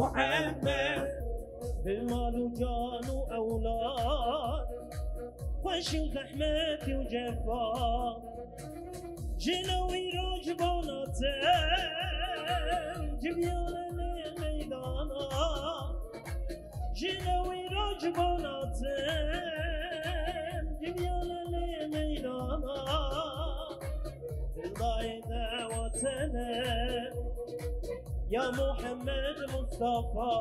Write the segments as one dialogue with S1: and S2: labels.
S1: محمد بالمال وجان وأولاد خوش وزحمة وجفاف جنوي راجباناتن جبيان الميدانا جنوي راجباناتن جبيان الميدانا الله دعوتنا يا محمد مصطفى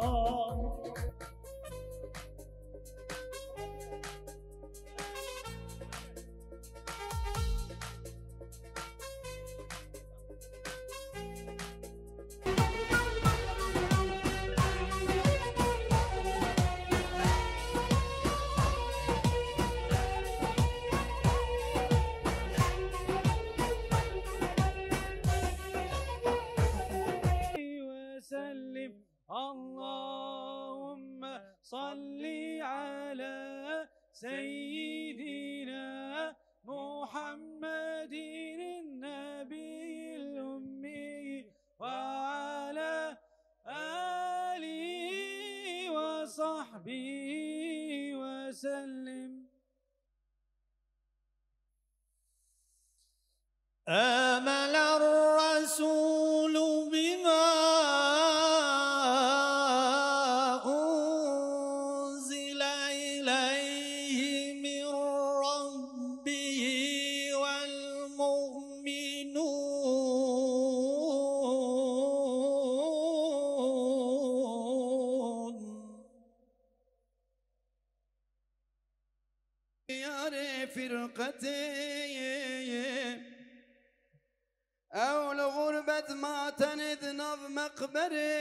S2: اللهم صل على سيدنا محمد النبي الأمي وعلى آله وصحبه وسلم.
S3: آمن الرسول بما أنزل إليه من ربه والمؤمنون يا فرقتي أو لغربة ما تنذنب مقبري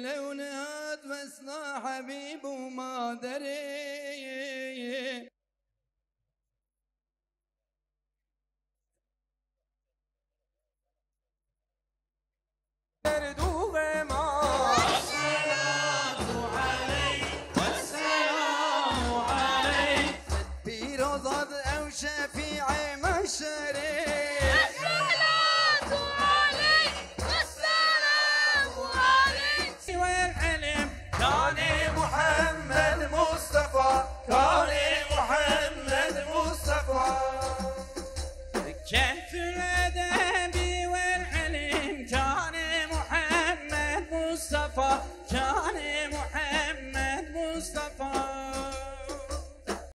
S3: لو نهاد مسنا حبيب وما دري تردو بما والصلاة عليك والسلام عليك بيروض أو شفيع مشري
S2: كانت الأدب والعلم كان محمد مصطفى كان محمد مصطفى